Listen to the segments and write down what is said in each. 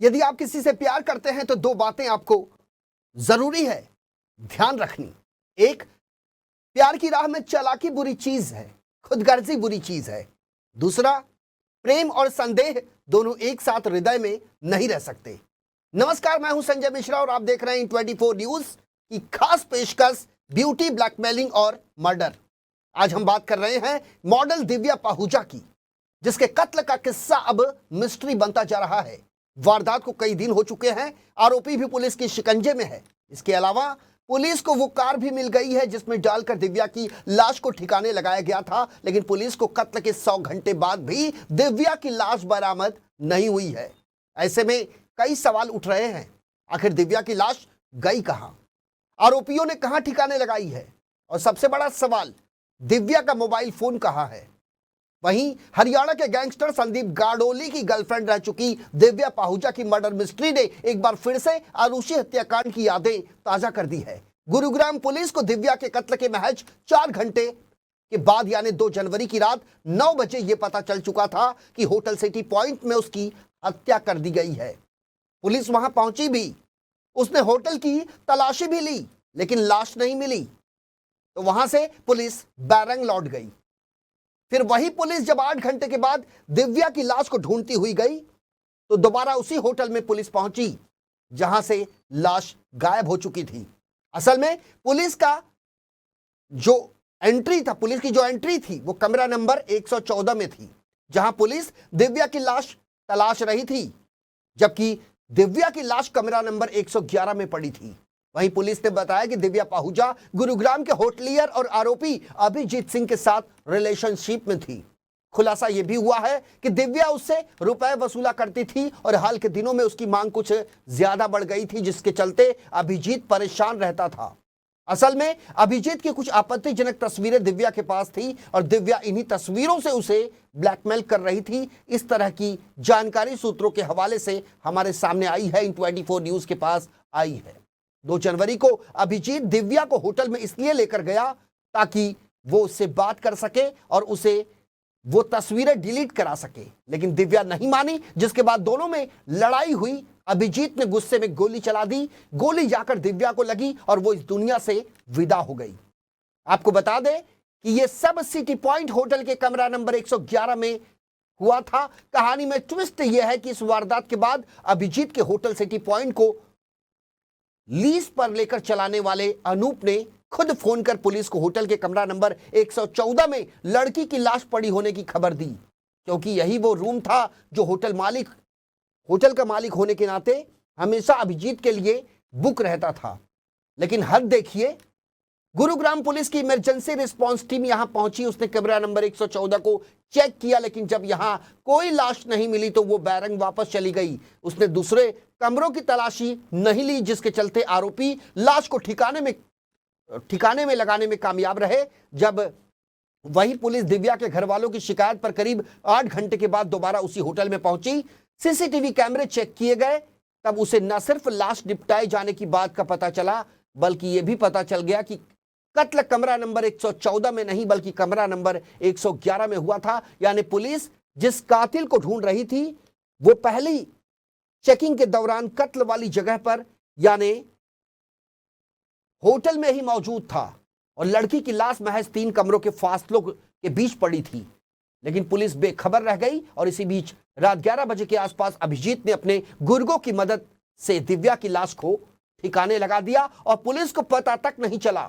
यदि आप किसी से प्यार करते हैं तो दो बातें आपको जरूरी है ध्यान रखनी। एक, प्यार की राह में चालाकी बुरी चीज है, खुदगर्जी बुरी चीज है। दूसरा, प्रेम और संदेह दोनों एक साथ हृदय में नहीं रह सकते। नमस्कार, मैं हूं संजय मिश्रा और आप देख रहे हैं 24 न्यूज की खास पेशकश ब्यूटी, ब्लैकमेलिंग और मर्डर। आज हम बात कर रहे हैं मॉडल दिव्या पाहुजा की, जिसके कत्ल का किस्सा अब मिस्ट्री बनता जा रहा है। वारदात को कई दिन हो चुके हैं, आरोपी भी पुलिस के शिकंजे में है। इसके अलावा पुलिस को वो कार भी मिल गई है जिसमें डालकर दिव्या की लाश को ठिकाने लगाया गया था, लेकिन पुलिस को कत्ल के 100 घंटे बाद भी दिव्या की लाश बरामद नहीं हुई है। ऐसे में कई सवाल उठ रहे हैं, आखिर दिव्या की लाश गई कहां, आरोपियों ने कहां ठिकाने लगाई है, और सबसे बड़ा सवाल, दिव्या का मोबाइल फोन कहां है। वहीं हरियाणा के गैंगस्टर संदीप गाडोली की गर्लफ्रेंड रह चुकी दिव्या पाहुजा की मर्डर मिस्ट्री ने एक बार फिर से आरुषि हत्याकांड की यादें ताजा कर दी है। गुरुग्राम पुलिस को दिव्या के कत्ल के महज 4 घंटे के बाद यानी 2 जनवरी की रात 9 बजे यह पता चल चुका था कि होटल सिटी पॉइंट में उसकी हत्या कर दी गई है। पुलिस वहां पहुंची भी, उसने होटल की तलाशी भी ली, लेकिन लाश नहीं मिली, तो वहां से पुलिस बैरंग लौट गई। फिर वही पुलिस जब 8 घंटे के बाद दिव्या की लाश को ढूंढती हुई गई, तो दोबारा उसी होटल में पुलिस पहुंची जहां से लाश गायब हो चुकी थी। असल में पुलिस की जो एंट्री थी वो कमरा नंबर 114 में थी, जहां पुलिस दिव्या की लाश तलाश रही थी, जबकि दिव्या की लाश कमरा नंबर 111 में पड़ी थी। वहीं पुलिस ने बताया कि दिव्या पाहुजा गुरुग्राम के होटलियर और आरोपी अभिजीत सिंह के साथ रिलेशनशिप में थी। खुलासा यह भी हुआ है कि दिव्या उससे रुपए वसूला करती थी और हाल के दिनों में उसकी मांग कुछ ज्यादा बढ़ गई थी, जिसके चलते अभिजीत परेशान रहता था। असल में अभिजीत की कुछ आपत्तिजनक तस्वीरें दिव्या के पास थी और दिव्या इन्हीं तस्वीरों से उसे ब्लैकमेल कर रही थी। इस तरह की जानकारी सूत्रों के हवाले से हमारे सामने आई है, इन 24 न्यूज के पास आई है। 2 जनवरी को अभिजीत दिव्या को होटल में इसलिए लेकर गया ताकि वो उससे बात कर सके और उसे वो तस्वीरें डिलीट करा सके, लेकिन दिव्या नहीं मानी, जिसके बाद दोनों में लड़ाई हुई। अभिजीत ने गुस्से में गोली चला दी, गोली जाकर दिव्या को लगी और वो इस दुनिया से विदा हो गई। आपको बता दें कि ये सब सिटी पॉइंट होटल के कमरा नंबर 111 में हुआ था। कहानी में ट्विस्ट यह है कि इस वारदात के बाद अभिजीत के होटल सिटी पॉइंट को लीज पर लेकर चलाने वाले अनूप ने खुद फोन कर पुलिस को होटल के कमरा नंबर 114 में लड़की की लाश पड़ी होने की खबर दी, क्योंकि यही वो रूम था जो होटल का मालिक होने के नाते हमेशा अभिजीत के लिए बुक रहता था। लेकिन हद देखिए, गुरुग्राम पुलिस की इमरजेंसी रिस्पांस टीम यहां पहुंची, उसने कमरा नंबर 114 को चेक किया, लेकिन जब यहां कोई लाश नहीं मिली तो वो बैरंग वापस चली गई। उसने दूसरे कमरों की तलाशी नहीं ली, जिसके चलते आरोपी लाश को ठिकाने में लगाने में कामयाब रहे। जब वही पुलिस दिव्या के घर वालों की शिकायत पर करीब 8 घंटे के बाद दोबारा उसी होटल में पहुंची, सीसीटीवी कैमरे चेक किए गए, तब उसे न सिर्फ लाश निपटाए जाने की बात का पता चला, बल्कि यह भी पता चल गया कि कत्ल कमरा नंबर 114 में नहीं बल्कि कमरा नंबर 111 में हुआ था। यानी पुलिस जिस कातिल को ढूंढ रही थी वो पहली चेकिंग के दौरान कत्ल वाली जगह पर यानी होटल में ही मौजूद था और लड़की की लाश महज 3 कमरों के फासलों के बीच पड़ी थी। लेकिन पुलिस बेखबर रह गई और इसी बीच रात 11 बजे के आसपास अभिजीत ने अपने गुर्गों की मदद से दिव्या की लाश को ठिकाने लगा दिया और पुलिस को पता तक नहीं चला।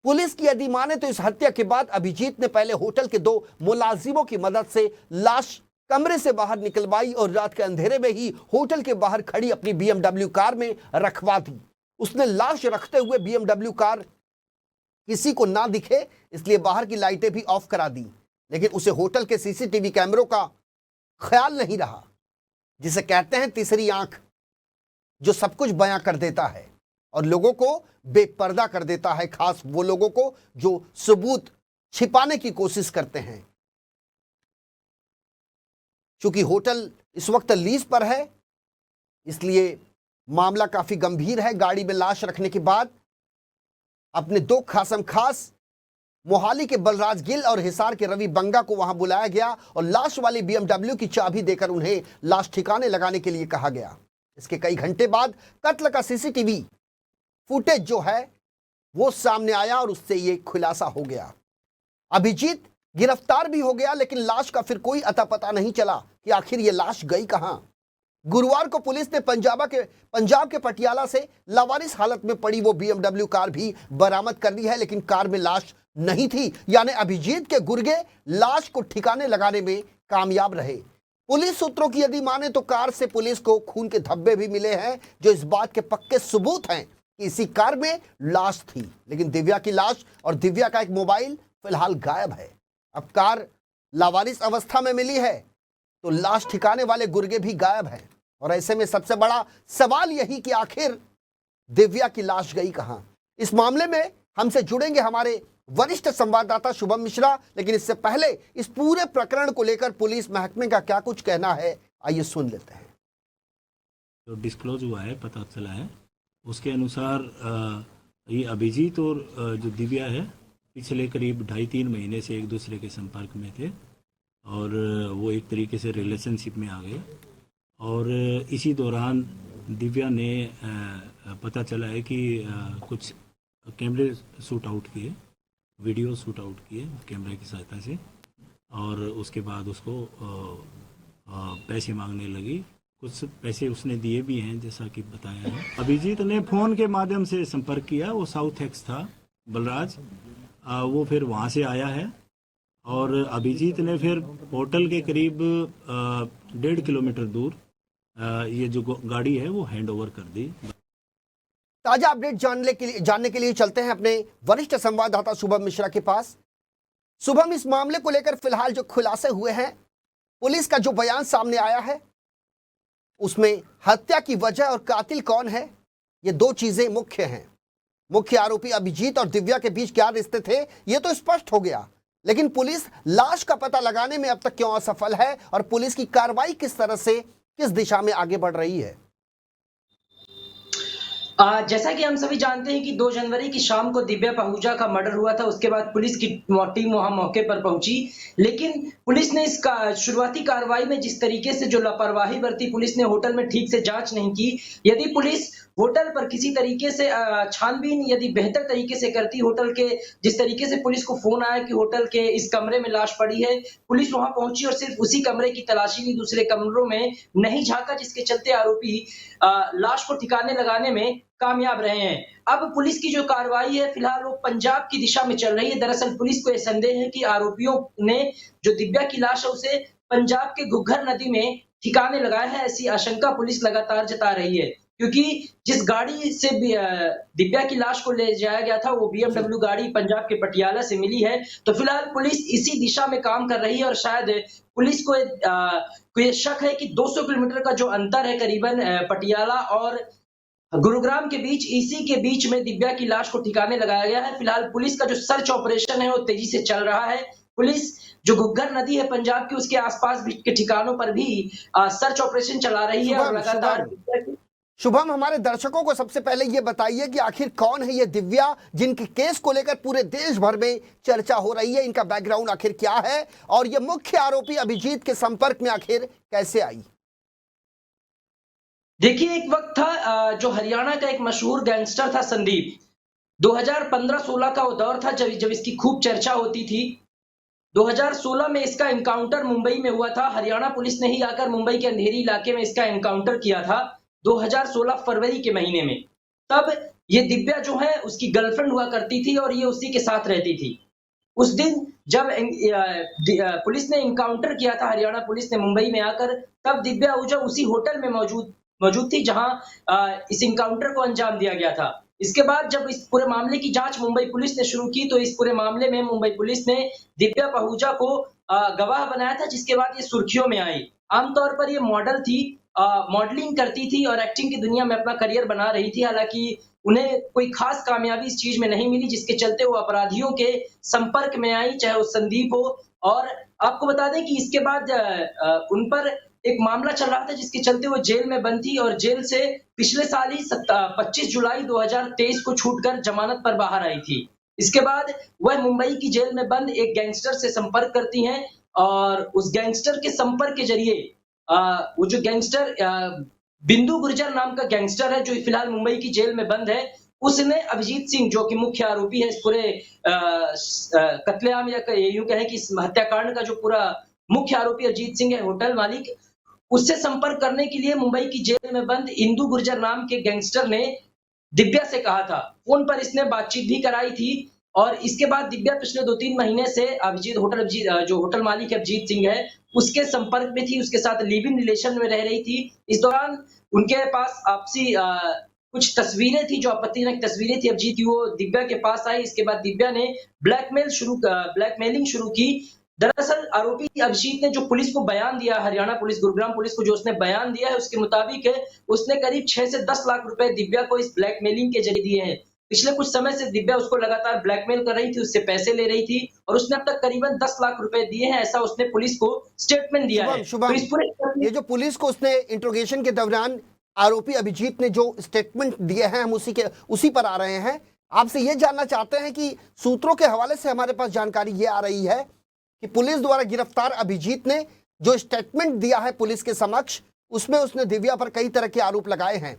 पुलिस की यदि माने तो इस हत्या के बाद अभिजीत ने पहले होटल के 2 मुलाजिमों की मदद से लाश कमरे से बाहर निकलवाई और रात के अंधेरे में ही होटल के बाहर खड़ी अपनी BMW कार में रखवा दी। उसने लाश रखते हुए BMW कार किसी को ना दिखे इसलिए बाहर की लाइटें भी ऑफ करा दी, लेकिन उसे होटल के सीसीटीवी कैमरों का ख्याल नहीं रहा, जिसे कहते हैं तीसरी आंख, जो सब कुछ बयां कर देता है और लोगों को बेपर्दा कर देता है, खास वो लोगों को जो सबूत छिपाने की कोशिश करते हैं। चूंकि होटल इस वक्त लीज पर है, इसलिए मामला काफी गंभीर है। गाड़ी में लाश रखने के बाद अपने 2 खास मोहाली के बलराज गिल और हिसार के रवि बंगा को वहां बुलाया गया और लाश वाली BMW की चाबी देकर उन्हें लाश ठिकाने लगाने के लिए कहा गया। इसके कई घंटे बाद कत्ल का सीसीटीवी फुटेज जो है वो सामने आया और उससे ये खुलासा हो गया। अभिजीत गिरफ्तार भी हो गया, लेकिन लाश का फिर कोई अता पता नहीं चला कि आखिर ये लाश गई कहां। गुरुवार को पुलिस ने पंजाब के पटियाला से लावारिस हालत में पड़ी वो BMW कार भी बरामद कर ली है, लेकिन कार में लाश नहीं थी। यानी अभिजीत के गुर्गे लाश को ठिकाने लगाने में कामयाब रहे। पुलिस सूत्रों की यदि माने तो कार से पुलिस को खून के धब्बे भी मिले हैं, जो इस बात के पक्के सबूत हैं कि इसी कार में लाश थी। लेकिन दिव्या की लाश और दिव्या का एक मोबाइल फिलहाल गायब है। अब कार लावारिस अवस्था में मिली है तो लाश ठिकाने वाले गुर्गे भी गायब हैं। और ऐसे में सबसे बड़ा सवाल यही कि आखिर दिव्या की लाश गई कहां। इस मामले में हमसे जुड़ेंगे हमारे वरिष्ठ संवाददाता शुभम मिश्रा, लेकिन इससे पहले इस पूरे प्रकरण को लेकर पुलिस महकमे का क्या कुछ कहना है, आइए सुन लेते हैं। जो डिस्क्लोज हुआ है, पता चला है, उसके अनुसार ये अभिजीत और जो दिव्या है पिछले करीब 2.5-3 महीने से एक दूसरे के संपर्क में थे और वो एक तरीके से रिलेशनशिप में आ गए। और इसी दौरान दिव्या ने पता चला है कि कुछ कैमरे शूट आउट किए, वीडियो शूट आउट किए कैमरे की सहायता से, और उसके बाद उसको पैसे मांगने लगी। कुछ पैसे उसने दिए भी हैं जैसा कि बताया है। अभिजीत ने फ़ोन के माध्यम से संपर्क किया, वो साउथ एक्स था बलराज, वो फिर वहाँ से आया है और अभिजीत ने फिर होटल के करीब 1.5 किलोमीटर दूर ये जो गाड़ी है वो हैंड ओवर कर दी। ताजा अपडेट जानने के लिए चलते हैं अपने वरिष्ठ संवाददाता शुभम मिश्रा के पास। शुभम, इस मामले को लेकर फिलहाल जो खुलासे हुए हैं, पुलिस का जो बयान सामने आया है, उसमें हत्या की वजह और कातिल कौन है, ये दो चीजें मुख्य हैं। मुख्य आरोपी अभिजीत और दिव्या के बीच क्या रिश्ते थे, ये तो स्पष्ट हो गया, लेकिन पुलिस लाश का पता लगाने में अब तक क्यों असफल है और पुलिस की कार्रवाई किस तरह से, किस दिशा में आगे बढ़ रही है? जैसा कि हम सभी जानते हैं कि 2 जनवरी की शाम को दिव्या पहूजा का मर्डर हुआ था। उसके बाद पुलिस की टीम वहां मौके पर पहुंची, लेकिन पुलिस ने इसका शुरुआती कार्रवाई में जिस तरीके से जो लापरवाही बरती, पुलिस ने होटल में ठीक से जांच नहीं की। यदि पुलिस होटल पर किसी तरीके से छानबीन यदि बेहतर तरीके से करती, होटल के जिस तरीके से पुलिस को फोन आया कि होटल के इस कमरे में लाश पड़ी है, पुलिस वहां पहुंची और सिर्फ उसी कमरे की तलाशी ली, दूसरे कमरों में नहीं झांका, जिसके चलते आरोपी लाश को ठिकाने लगाने में कामयाब रहे हैं। अब पुलिस की जो कार्रवाई है फिलहाल वो पंजाब की दिशा में चल रही है। दरअसल पुलिस को यह संदेह है कि आरोपियों ने जो दिव्या की लाश है उसे पंजाब के घुग्घर नदी में ठिकाने लगाया है, ऐसी आशंका पुलिस लगातार जता रही है। क्योंकि जिस गाड़ी से दिव्या की लाश को ले जाया गया था वो BMW गाड़ी पंजाब के पटियाला से मिली है, तो फिलहाल पुलिस इसी दिशा में काम कर रही है और शायद पुलिस को ये शक है कि 200 किलोमीटर का जो अंतर है करीबन पटियाला और गुरुग्राम के बीच, इसी के बीच में दिव्या की लाश को ठिकाने लगाया गया है। फिलहाल पुलिस का जो सर्च ऑपरेशन है वो तेजी से चल रहा है। पुलिस जो घुग्घर नदी है पंजाब की, उसके आसपास भी के ठिकानों पर भी सर्च ऑपरेशन चला रही है और लगातार। शुभम, हमारे दर्शकों को सबसे पहले ये बताइए कि आखिर कौन है ये दिव्या, जिनके केस को लेकर पूरे देश भर में चर्चा हो रही है, इनका बैकग्राउंड आखिर क्या है और ये मुख्य आरोपी अभिजीत के संपर्क में आखिर कैसे आई? देखिए, एक वक्त था जो हरियाणा का एक मशहूर गैंगस्टर था संदीप। 2015-16 का वो दौर था जब इसकी खूब चर्चा होती थी। 2016 में इसका एनकाउंटर मुंबई में हुआ था। हरियाणा पुलिस ने ही आकर मुंबई के अंधेरी इलाके में इसका एनकाउंटर किया था 2016 फरवरी के महीने में। तब ये दिव्या जो है उसकी गर्लफ्रेंड हुआ करती थी और ये उसी के साथ रहती थी। उस दिन जब पुलिस ने एनकाउंटर किया था, हरियाणा पुलिस ने मुंबई में आकर, तब दिव्या आहूजा उसी होटल में मौजूद थी जहां इस एनकाउंटर को अंजाम दिया गया था। इसके बाद जब इस पूरे मामले की जांच मुंबई पुलिस ने शुरू की, तो इस पूरे मामले में मुंबई पुलिस ने दिव्या पहूजा को गवाह बनाया था, जिसके बाद ये सुर्खियों में आई। आमतौर पर ये मॉडल थी, मॉडलिंग करती थी और एक्टिंग की दुनिया में अपना करियर बना रही थी। हालांकि उन्हें कोई खास कामयाबी इस चीज में नहीं मिली, जिसके चलते वो अपराधियों के संपर्क में आई, चाहे वो संदीप हो। और आपको बता दें कि इसके बाद उन पर एक मामला चल रहा था जिसके चलते वो जेल में बंद थी और जेल से पिछले साल ही 25 जुलाई 2023 को छूटकर जमानत पर बाहर आई थी। इसके बाद वह मुंबई की जेल में बंद एक गैंगस्टर से संपर्क करती हैं और उस गैंगस्टर के संपर्क के जरिए वो जो गैंगस्टर बिंदु गुर्जर नाम का गैंगस्टर है जो फिलहाल मुंबई की जेल में बंद है। उसने अभिजीत सिंह जो कि मुख्य आरोपी है इस पूरे कत्लेआम या यूं कहें कि इस हत्याकांड का जो पूरा मुख्य आरोपी अभिजीत सिंह है, होटल मालिक, उससे संपर्क करने के लिए मुंबई की जेल में बंद इंदु गुर्जर नाम के गैंगस्टर ने दिव्या से कहा था। फोन पर इसने बातचीत भी कराई थी और इसके बाद दिव्या पिछले 2-3 महीने से जो होटल मालिक है अभिजीत सिंह है, उसके संपर्क में थी, उसके साथ लिव इन रिलेशन में रह रही थी। इस दौरान उनके पास आपसी कुछ तस्वीरें थी, जो आपत्तिजनक तस्वीरें थी अभिजीत की, वो दिव्या के पास आई। इसके बाद दिव्या ने ब्लैकमेलिंग शुरू की। दरअसल आरोपी अभिजीत ने जो पुलिस को बयान दिया, हरियाणा पुलिस, गुरुग्राम पुलिस को जो उसने बयान दिया है, उसके मुताबिक उसने करीब 6 से 10 लाख रुपए दिव्या को इस ब्लैकमेलिंग के जरिए दिए हैं। पिछले कुछ समय से दिव्या उसको लगातार ब्लैकमेल कर रही थी, उससे पैसे ले रही थी और उसने अब तक करीबन 10 लाख रुपए दिए हैं, ऐसा उसने पुलिस को स्टेटमेंट दिया है। शुभम, तो इस पूरे ये जो पुलिस को उसने इंट्रोगेशन के दौरान आरोपी अभिजीत ने जो स्टेटमेंट दिए हैं, हम उसी पर आ रहे हैं। आपसे ये जानना चाहते हैं कि सूत्रों के हवाले से हमारे पास जानकारी ये आ रही है कि पुलिस द्वारा गिरफ्तार अभिजीत ने जो स्टेटमेंट दिया है पुलिस के समक्ष, उसमें उसने दिव्या पर कई तरह के आरोप लगाए हैं।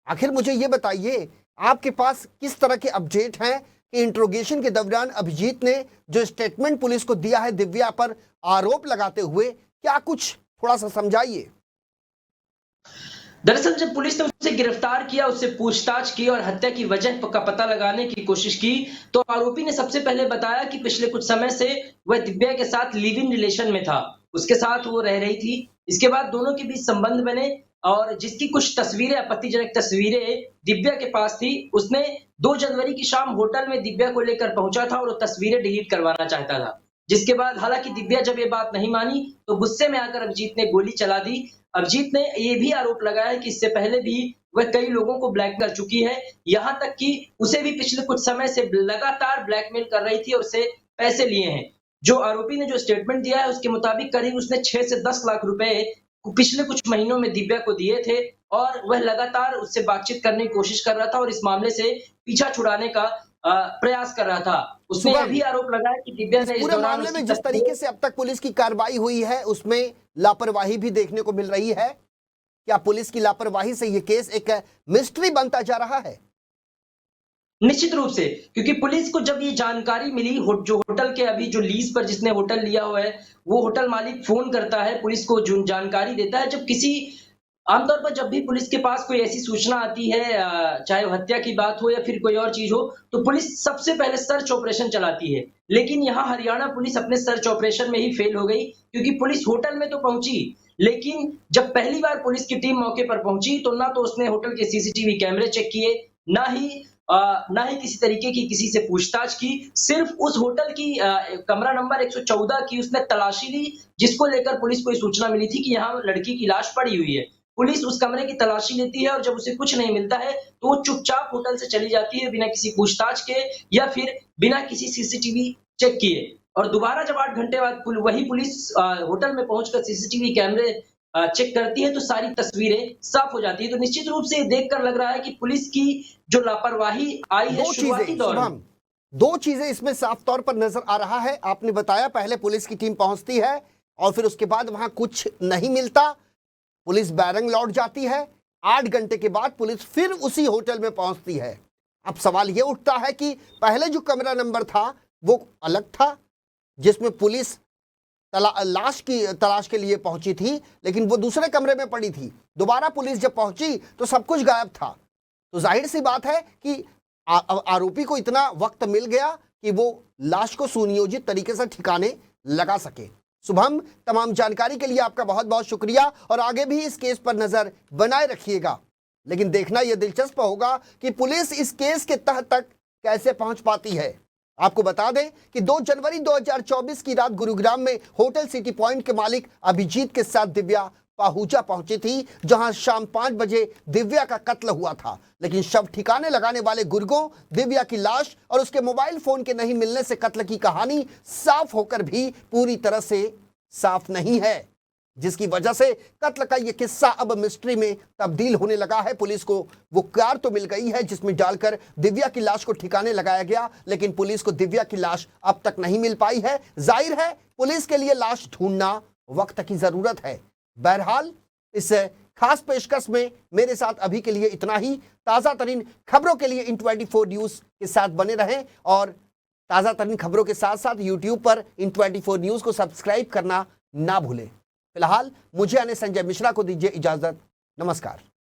आखिर मुझे ये बताइए, आपके पास किस तरह के अपडेट हैं कि इंट्रोगेशन के दौरान अभिजीत ने जो स्टेटमेंट पुलिस को दिया है दिव्या पर आरोप लगाते हुए, क्या कुछ थोड़ा सा समझाइए। दरअसल जब पुलिस ने उसे गिरफ्तार किया, उससे पूछताछ की और हत्या की वजह का पता लगाने की कोशिश की, तो आरोपी ने सबसे पहले बताया कि पिछले कुछ समय से वह दिव्या के साथ लिव इन रिलेशन में था, उसके साथ वो रह रही थी। इसके बाद दोनों के बीच संबंध बने और जिसकी कुछ तस्वीरें, आपत्तिजनक तस्वीरें दिव्या के पास थी, उसने 2 जनवरी की शाम होटल में दिव्या को लेकर पहुंचा था और वो तस्वीरें डिलीट करवाना चाहता था। जिसके बाद हालांकि दिव्या जब ये बात नहीं मानी तो गुस्से में आकर अभिजीत ने गोली चला दी। अभिजीत ने ये भी आरोप लगाया कि इससे पहले भी वह कई लोगों को ब्लैक कर चुकी है, यहाँ तक कि उसे भी पिछले कुछ समय से लगातार ब्लैकमेल कर रही थी और उससे पैसे लिए हैं। जो आरोपी ने जो स्टेटमेंट दिया है उसके मुताबिक करीब उसने 6 से 10 लाख रुपए पिछले कुछ महीनों में दिव्या को दिए थे और वह लगातार उससे बातचीत करने की कोशिश कर रहा था और इस मामले से पीछा छुड़ाने का प्रयास कर रहा था। उसने यह भी आरोप लगाया कि दिव्या ने इस पूरे दौरान मामले में उसकी जिस तरीके से अब तक पुलिस की कार्रवाई हुई है, उसमें लापरवाही भी देखने को मिल रही है। क्या पुलिस की लापरवाही से यह केस एक मिस्ट्री बनता जा रहा है? निश्चित रूप से, क्योंकि पुलिस को जब ये जानकारी मिली, जो होटल के अभी जो लीज पर जिसने होटल लिया हुआ है, वो होटल मालिक फोन करता है पुलिस को, जो जानकारी देता है। जब किसी आमतौर पर जब भी पुलिस के पास कोई ऐसी सूचना आती है, चाहे वो हत्या की बात हो या फिर कोई और चीज हो, तो पुलिस सबसे पहले सर्च ऑपरेशन चलाती है। लेकिन यहाँ हरियाणा पुलिस अपने सर्च ऑपरेशन में ही फेल हो गई, क्योंकि पुलिस होटल में तो पहुंची, लेकिन जब पहली बार पुलिस की टीम मौके पर पहुंची तो ना तो उसने होटल के सीसीटीवी कैमरे चेक किए, ना ही किसी तरीके की किसी से पूछताछ की। सिर्फ उस होटल की कमरा नंबर 114 की उसने तलाशी ली, जिसको लेकर पुलिस को ये सूचना मिली थी कि यहाँ लड़की की लाश पड़ी हुई है। पुलिस उस कमरे की तलाशी लेती है और जब उसे कुछ नहीं मिलता है तो वो चुपचाप होटल से चली जाती है, बिना किसी पूछताछ के या फिर बिना किसी सीसीटीवी चेक किए। और दोबारा जब 8 घंटे बाद वही पुलिस होटल में पहुंचकर सीसीटीवी कैमरे चेक करती है तो सारी तस्वीरें साफ हो जाती है। तो निश्चित रूप से देखकर लग रहा है कि पुलिस की जो लापरवाही आई है शुरुआती दौर में, 2 चीजें इसमें साफ तौर पर नजर आ रहा है। आपने बताया पहले पुलिस की टीम पहुंचती है और फिर उसके बाद वहां कुछ नहीं मिलता, पुलिस बैरंग लौट जाती है। 8 घंटे के बाद पुलिस फिर उसी होटल में पहुंचती है। अब सवाल यह उठता है कि पहले जो कमरा नंबर था वो अलग था, जिसमें पुलिस लाश की तलाश के लिए पहुंची थी, लेकिन वो दूसरे कमरे में पड़ी थी। दोबारा पुलिस जब पहुंची तो सब कुछ गायब था। तो जाहिर सी बात है कि आरोपी को इतना वक्त मिल गया कि वो लाश को सुनियोजित तरीके से ठिकाने लगा सके। शुभम, तमाम जानकारी के लिए आपका बहुत बहुत शुक्रिया और आगे भी इस केस पर नजर बनाए रखिएगा। लेकिन देखना यह दिलचस्प होगा कि पुलिस इस केस के तह तक कैसे पहुंच पाती है। आपको बता दें कि 2 जनवरी 2024 की रात गुरुग्राम में होटल सिटी पॉइंट के मालिक अभिजीत के साथ दिव्या पाहुजा पहुंची थी, जहां शाम 5 बजे दिव्या का कत्ल हुआ था। लेकिन शव ठिकाने लगाने वाले गुर्गों, दिव्या की लाश और उसके मोबाइल फोन के नहीं मिलने से कत्ल की कहानी साफ होकर भी पूरी तरह से साफ नहीं है, जिसकी वजह से कत्ल का यह किस्सा अब मिस्ट्री में तब्दील होने लगा है। पुलिस को वो कार तो मिल गई है जिसमें डालकर दिव्या की लाश को ठिकाने लगाया गया, लेकिन पुलिस को दिव्या की लाश अब तक नहीं मिल पाई है। जाहिर है पुलिस के लिए लाश ढूंढना वक्त की जरूरत है। बहरहाल इस खास पेशकश में मेरे साथ अभी के लिए इतना ही। ताज़ा तरीन खबरों के लिए इन 24 न्यूज़ के साथ बने रहें और ताज़ा तरीन खबरों के साथ साथ यूट्यूब पर इन 24 न्यूज़ को सब्सक्राइब करना ना भूलें। फिलहाल मुझे यानी संजय मिश्रा को दीजिए इजाज़त। नमस्कार।